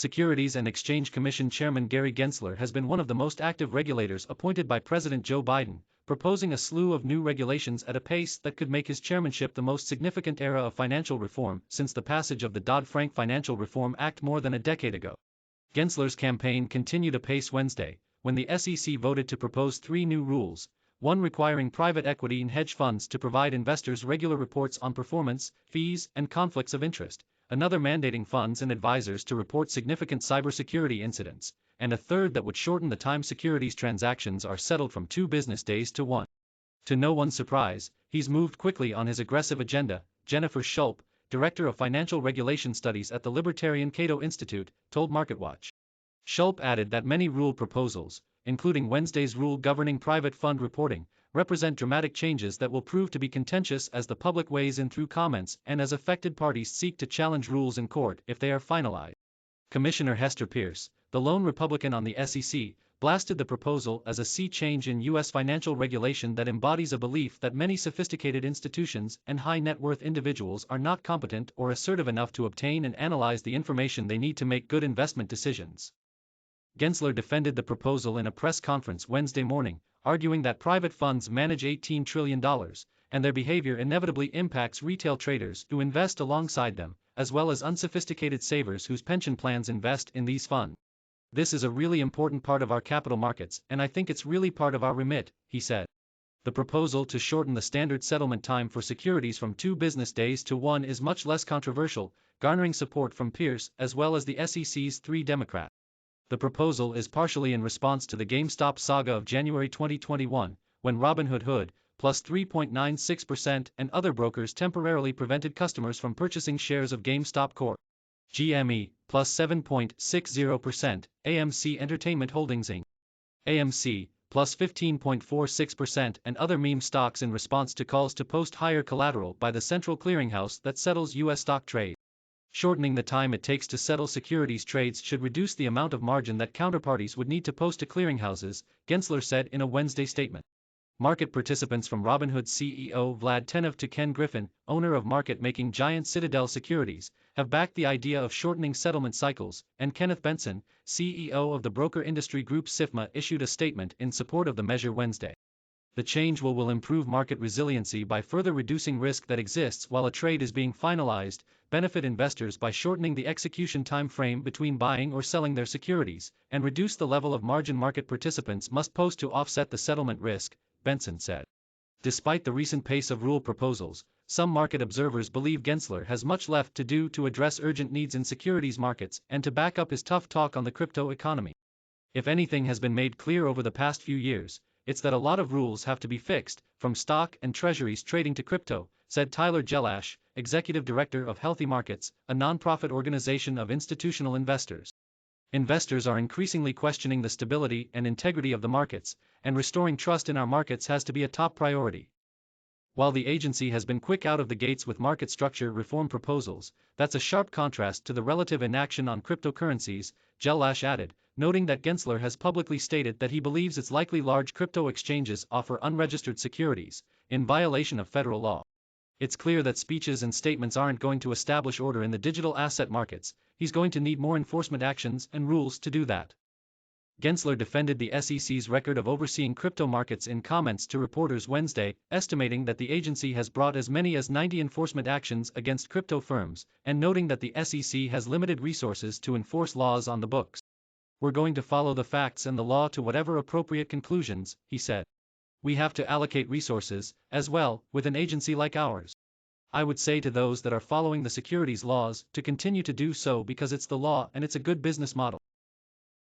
Securities and Exchange Commission Chairman Gary Gensler has been one of the most active regulators appointed by President Joe Biden, proposing a slew of new regulations at a pace that could make his chairmanship the most significant era of financial reform since the passage of the Dodd-Frank Financial Reform Act more than a decade ago. Gensler's campaign continued apace Wednesday, when the SEC voted to propose 3 new rules, one requiring private equity and hedge funds to provide investors regular reports on performance, fees, and conflicts of interest, another mandating funds and advisors to report significant cybersecurity incidents, and a third that would shorten the time securities transactions are settled from 2 business days to 1. To no one's surprise, he's moved quickly on his aggressive agenda, Jennifer Schulp, Director of Financial Regulation Studies at the Libertarian Cato Institute, told MarketWatch. Schulp added that many rule proposals, including Wednesday's rule governing private fund reporting, represent dramatic changes that will prove to be contentious as the public weighs in through comments and as affected parties seek to challenge rules in court if they are finalized. Commissioner Hester Peirce, the lone Republican on the SEC, blasted the proposal as a sea change in U.S. financial regulation that embodies a belief that many sophisticated institutions and high-net-worth individuals are not competent or assertive enough to obtain and analyze the information they need to make good investment decisions. Gensler defended the proposal in a press conference Wednesday morning, arguing that private funds manage $18 trillion, and their behavior inevitably impacts retail traders who invest alongside them, as well as unsophisticated savers whose pension plans invest in these funds. This is a really important part of our capital markets, and I think it's really part of our remit, he said. The proposal to shorten the standard settlement time for securities from 2 business days to 1 is much less controversial, garnering support from Peirce as well as the SEC's 3 Democrats. The proposal is partially in response to the GameStop saga of January 2021, when Robinhood, plus 3.96%, and other brokers temporarily prevented customers from purchasing shares of GameStop Corp. GME, plus 7.60%, AMC Entertainment Holdings Inc. AMC, plus 15.46%, and other meme stocks in response to calls to post higher collateral by the central clearinghouse that settles U.S. stock trade. Shortening the time it takes to settle securities trades should reduce the amount of margin that counterparties would need to post to clearinghouses, Gensler said in a Wednesday statement. Market participants from Robinhood CEO Vlad Tenev to Ken Griffin, owner of market-making giant Citadel Securities, have backed the idea of shortening settlement cycles, and Kenneth Bentsen, CEO of the broker industry group SIFMA, issued a statement in support of the measure Wednesday. The change will improve market resiliency by further reducing risk that exists while a trade is being finalized, benefit investors by shortening the execution time frame between buying or selling their securities, and reduce the level of margin market participants must post to offset the settlement risk, Bentsen said. Despite the recent pace of rule proposals, some market observers believe Gensler has much left to do to address urgent needs in securities markets and to back up his tough talk on the crypto economy. If anything has been made clear over the past few years, it's that a lot of rules have to be fixed, from stock and treasuries trading to crypto, said Tyler Jelash, executive director of Healthy Markets, a nonprofit organization of institutional investors. Investors are increasingly questioning the stability and integrity of the markets, and restoring trust in our markets has to be a top priority. While the agency has been quick out of the gates with market structure reform proposals, that's a sharp contrast to the relative inaction on cryptocurrencies, Jelash added, noting that Gensler has publicly stated that he believes it's likely large crypto exchanges offer unregistered securities, in violation of federal law. It's clear that speeches and statements aren't going to establish order in the digital asset markets. He's going to need more enforcement actions and rules to do that. Gensler defended the SEC's record of overseeing crypto markets in comments to reporters Wednesday, estimating that the agency has brought as many as 90 enforcement actions against crypto firms, and noting that the SEC has limited resources to enforce laws on the books. We're going to follow the facts and the law to whatever appropriate conclusions, he said. We have to allocate resources, as well, with an agency like ours. I would say to those that are following the securities laws to continue to do so because it's the law and it's a good business model.